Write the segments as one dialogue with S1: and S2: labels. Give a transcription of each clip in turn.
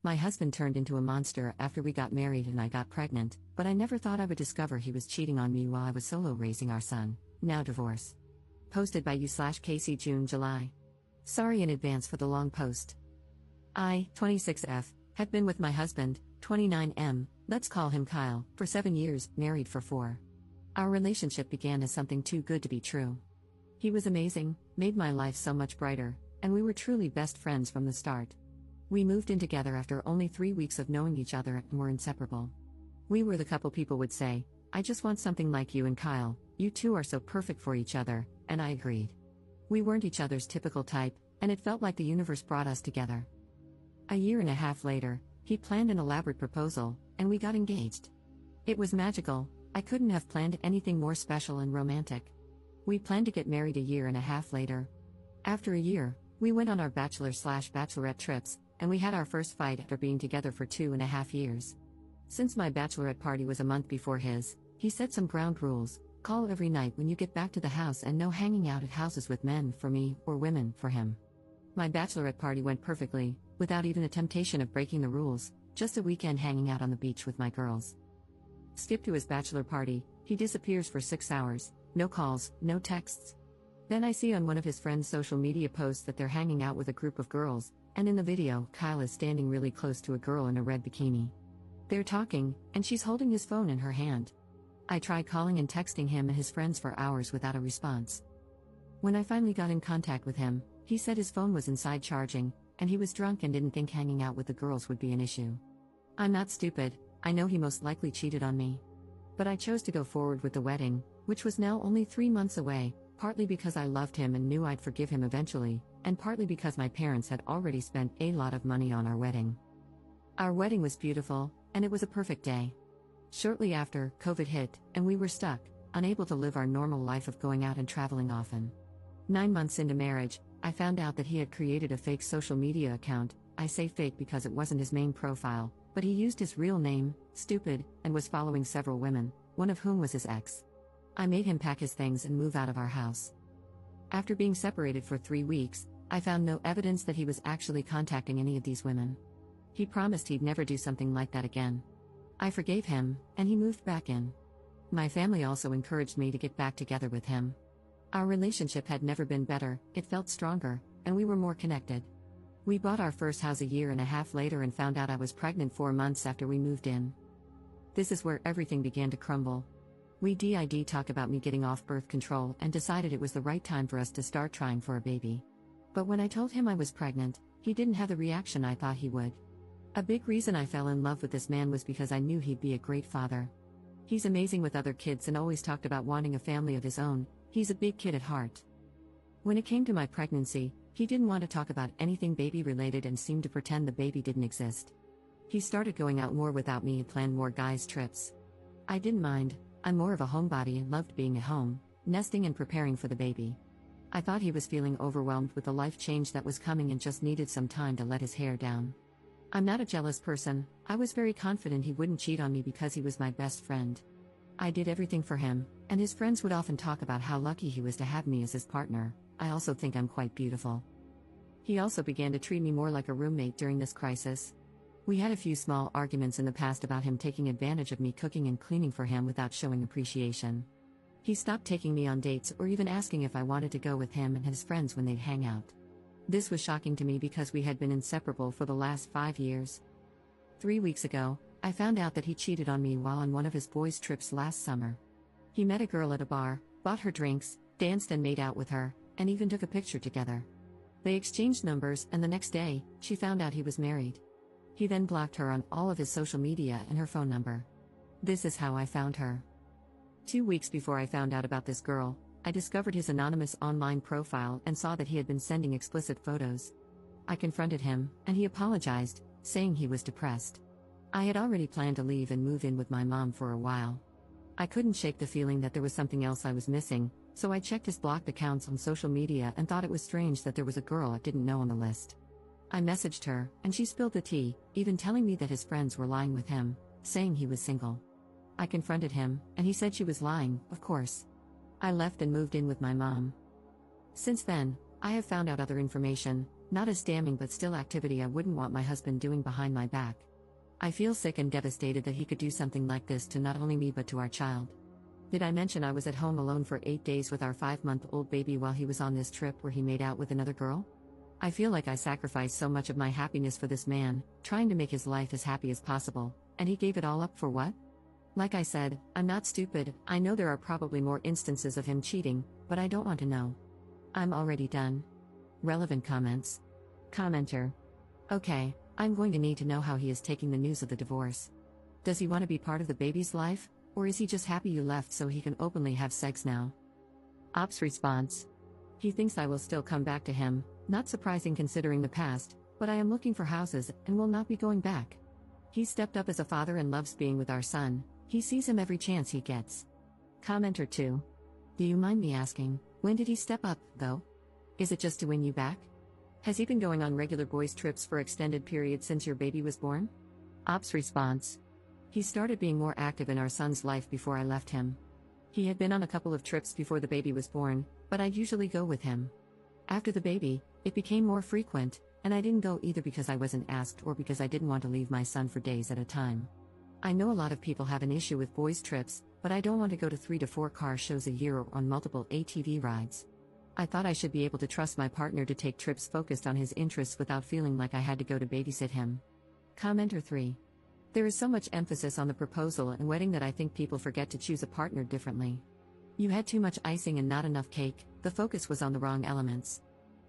S1: My husband turned into a monster after we got married and I got pregnant, but I never thought I would discover he was cheating on me while I was solo raising our son. Now divorce. Posted by you/Casey June July. Sorry in advance for the long post. I, 26F, have been with my husband, 29M, let's call him Kyle, for 7 years, married for 4. Our relationship began as something too good to be true. He was amazing, made my life so much brighter, and we were truly best friends from the start. We moved in together after only 3 weeks of knowing each other and were inseparable. We were the couple people would say, I just want something like you and Kyle, you two are so perfect for each other, and I agreed. We weren't each other's typical type, and it felt like the universe brought us together. A year and a half later, he planned an elaborate proposal, and we got engaged. It was magical, I couldn't have planned anything more special and romantic. We planned to get married a year and a half later. After a year, we went on our bachelor/bachelorette trips, and we had our first fight after being together for 2.5 years. Since my bachelorette party was a month before his, he set some ground rules: call every night when you get back to the house and no hanging out at houses with men for me or women for him. My bachelorette party went perfectly, without even a temptation of breaking the rules, just a weekend hanging out on the beach with my girls. Skip to his bachelor party, he disappears for 6 hours, no calls, no texts. Then I see on one of his friends' social media posts that they're hanging out with a group of girls, and in the video, Kyle is standing really close to a girl in a red bikini. They're talking, and she's holding his phone in her hand. I tried calling and texting him and his friends for hours without a response. When I finally got in contact with him, he said his phone was inside charging, and he was drunk and didn't think hanging out with the girls would be an issue. I'm not stupid, I know he most likely cheated on me. But I chose to go forward with the wedding, which was now only 3 months away, partly because I loved him and knew I'd forgive him eventually, and partly because my parents had already spent a lot of money on our wedding. Our wedding was beautiful, and it was a perfect day. Shortly after, COVID hit, and we were stuck, unable to live our normal life of going out and traveling often. 9 months into marriage, I found out that he had created a fake social media account. I say fake because it wasn't his main profile, but he used his real name, Stupid, and was following several women, one of whom was his ex. I made him pack his things and move out of our house. After being separated for 3 weeks, I found no evidence that he was actually contacting any of these women. He promised he'd never do something like that again. I forgave him, and he moved back in. My family also encouraged me to get back together with him. Our relationship had never been better, it felt stronger, and we were more connected. We bought our first house a year and a half later and found out I was pregnant 4 months after we moved in. This is where everything began to crumble. We did talk about me getting off birth control and decided it was the right time for us to start trying for a baby. But when I told him I was pregnant, he didn't have the reaction I thought he would. A big reason I fell in love with this man was because I knew he'd be a great father. He's amazing with other kids and always talked about wanting a family of his own. He's a big kid at heart. When it came to my pregnancy, he didn't want to talk about anything baby related and seemed to pretend the baby didn't exist. He started going out more without me and planned more guys' trips. I didn't mind, I'm more of a homebody and loved being at home, nesting and preparing for the baby. I thought he was feeling overwhelmed with the life change that was coming and just needed some time to let his hair down. I'm not a jealous person, I was very confident he wouldn't cheat on me because he was my best friend. I did everything for him, and his friends would often talk about how lucky he was to have me as his partner. I also think I'm quite beautiful. He also began to treat me more like a roommate during this crisis. We had a few small arguments in the past about him taking advantage of me cooking and cleaning for him without showing appreciation. He stopped taking me on dates or even asking if I wanted to go with him and his friends when they'd hang out. This was shocking to me because we had been inseparable for the last 5 years. 3 weeks ago, I found out that he cheated on me while on one of his boys' trips last summer. He met a girl at a bar, bought her drinks, danced and made out with her, and even took a picture together. They exchanged numbers, and the next day, she found out he was married. He then blocked her on all of his social media and her phone number. This is how I found her. 2 weeks before I found out about this girl, I discovered his anonymous online profile and saw that he had been sending explicit photos. I confronted him, and he apologized, saying he was depressed. I had already planned to leave and move in with my mom for a while. I couldn't shake the feeling that there was something else I was missing, so I checked his blocked accounts on social media and thought it was strange that there was a girl I didn't know on the list. I messaged her, and she spilled the tea, even telling me that his friends were lying with him, saying he was single. I confronted him, and he said she was lying, of course. I left and moved in with my mom. Since then, I have found out other information. Not as damning but still activity I wouldn't want my husband doing behind my back. I feel sick and devastated that he could do something like this to not only me but to our child. Did I mention I was at home alone for 8 days with our 5-month-old baby while he was on this trip where he made out with another girl? I feel like I sacrificed so much of my happiness for this man, trying to make his life as happy as possible, and he gave it all up for what? Like I said, I'm not stupid. I know there are probably more instances of him cheating, but I don't want to know. I'm already done. Relevant comments. Commenter. Okay, I'm going to need to know how he is taking the news of the divorce. Does he want to be part of the baby's life, or is he just happy you left so he can openly have sex now? Ops response. He thinks I will still come back to him, not surprising considering the past, but I am looking for houses and will not be going back. He stepped up as a father and loves being with our son. He sees him every chance he gets. Commenter 2. Do you mind me asking, when did he step up, though? Is it just to win you back? Has he been going on regular boys' trips for extended periods since your baby was born? Ops response. He started being more active in our son's life before I left him. He had been on a couple of trips before the baby was born, but I'd usually go with him. After the baby, it became more frequent, and I didn't go either because I wasn't asked or because I didn't want to leave my son for days at a time. I know a lot of people have an issue with boys' trips, but I don't want to go to 3 to 4 car shows a year or on multiple ATV rides. I thought I should be able to trust my partner to take trips focused on his interests without feeling like I had to go to babysit him. Commenter 3. There is so much emphasis on the proposal and wedding that I think people forget to choose a partner differently. You had too much icing and not enough cake. The focus was on the wrong elements.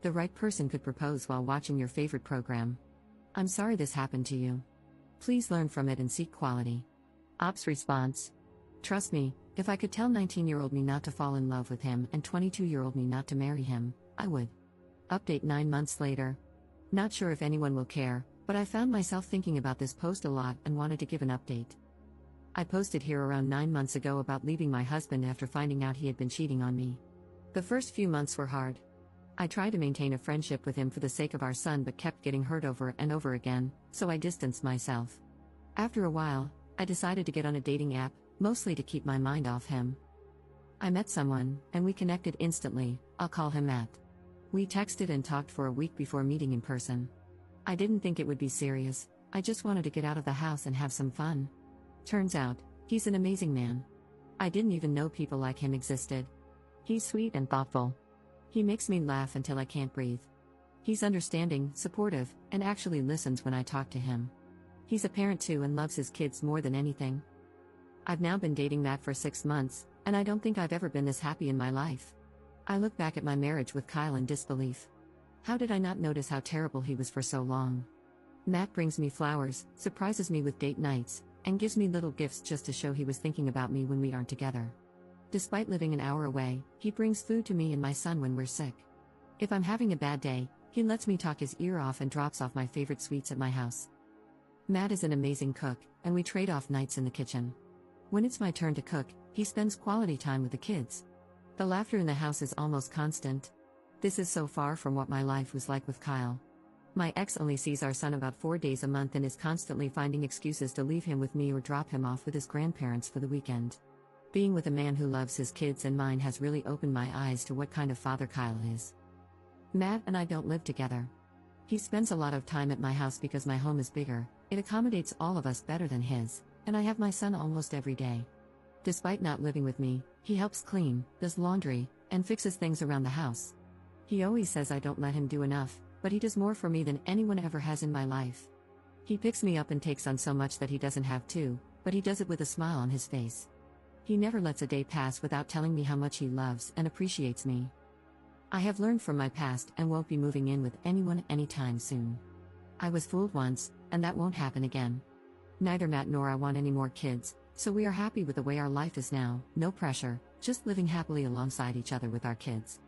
S1: The right person could propose while watching your favorite program. I'm sorry this happened to you. Please learn from it and seek quality. Ops response. Trust me, if I could tell 19-year-old me not to fall in love with him and 22-year-old me not to marry him, I would. Update 9 months later. Not sure if anyone will care, but I found myself thinking about this post a lot and wanted to give an update. I posted here around 9 months ago about leaving my husband after finding out he had been cheating on me. The first few months were hard. I tried to maintain a friendship with him for the sake of our son but kept getting hurt over and over again, so I distanced myself. After a while, I decided to get on a dating app, mostly to keep my mind off him. I met someone, and we connected instantly. I'll call him Matt. We texted and talked for a week before meeting in person. I didn't think it would be serious, I just wanted to get out of the house and have some fun. Turns out, he's an amazing man. I didn't even know people like him existed. He's sweet and thoughtful. He makes me laugh until I can't breathe. He's understanding, supportive, and actually listens when I talk to him. He's a parent too and loves his kids more than anything. I've now been dating Matt for 6 months, and I don't think I've ever been this happy in my life. I look back at my marriage with Kyle in disbelief. How did I not notice how terrible he was for so long? Matt brings me flowers, surprises me with date nights, and gives me little gifts just to show he was thinking about me when we aren't together. Despite living an hour away, he brings food to me and my son when we're sick. If I'm having a bad day, he lets me talk his ear off and drops off my favorite sweets at my house. Matt is an amazing cook, and we trade off nights in the kitchen. When it's my turn to cook, he spends quality time with the kids. The laughter in the house is almost constant. This is so far from what my life was like with Kyle. My ex only sees our son about 4 days a month and is constantly finding excuses to leave him with me or drop him off with his grandparents for the weekend. Being with a man who loves his kids and mine has really opened my eyes to what kind of father Kyle is. Matt and I don't live together. He spends a lot of time at my house because my home is bigger, it accommodates all of us better than his, and I have my son almost every day. Despite not living with me, he helps clean, does laundry, and fixes things around the house. He always says I don't let him do enough, but he does more for me than anyone ever has in my life. He picks me up and takes on so much that he doesn't have to, but he does it with a smile on his face. He never lets a day pass without telling me how much he loves and appreciates me. I have learned from my past and won't be moving in with anyone anytime soon. I was fooled once, and that won't happen again. Neither Matt nor I want any more kids, so we are happy with the way our life is now, no pressure, just living happily alongside each other with our kids.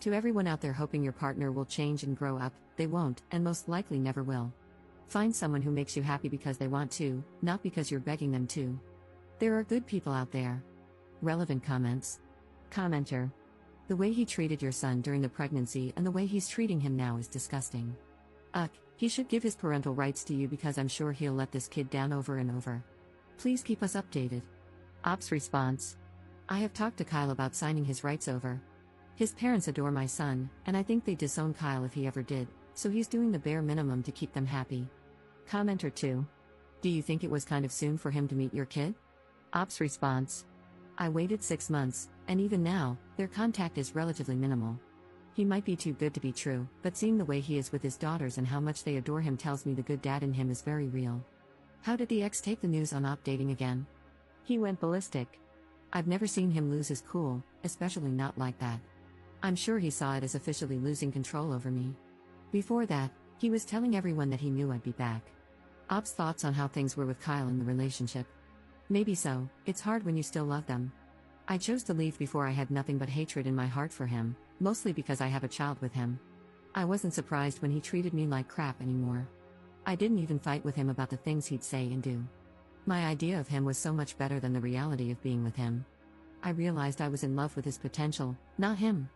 S1: To everyone out there hoping your partner will change and grow up, they won't, and most likely never will. Find someone who makes you happy because they want to, not because you're begging them to. There are good people out there. Relevant comments. Commenter. The way he treated your son during the pregnancy and the way he's treating him now is disgusting. He should give his parental rights to you because I'm sure he'll let this kid down over and over. Please keep us updated. Ops response. I have talked to Kyle about signing his rights over. His parents adore my son, and I think they'd disown Kyle if he ever did, So he's doing the bare minimum to keep them happy. Commenter 2. Do you think it was kind of soon for him to meet your kid? Ops response. I waited 6 months, and even now, their contact is relatively minimal. He might be too good to be true, but seeing the way he is with his daughters and how much they adore him tells me the good dad in him is very real. How did the ex take the news on Op dating again? He went ballistic. I've never seen him lose his cool, especially not like that. I'm sure he saw it as officially losing control over me. Before that, he was telling everyone that he knew I'd be back. Op's thoughts on how things were with Kyle in the relationship. Maybe so, it's hard when you still love them. I chose to leave before I had nothing but hatred in my heart for him, mostly because I have a child with him. I wasn't surprised when he treated me like crap anymore. I didn't even fight with him about the things he'd say and do. My idea of him was so much better than the reality of being with him. I realized I was in love with his potential, not him.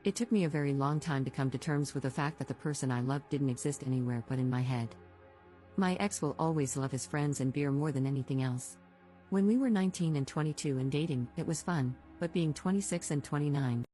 S1: It took me a very long time to come to terms with the fact that the person I loved didn't exist anywhere but in my head. My ex will always love his friends and beer more than anything else. When we were 19 and 22 and dating, it was fun, but being 26 and 29,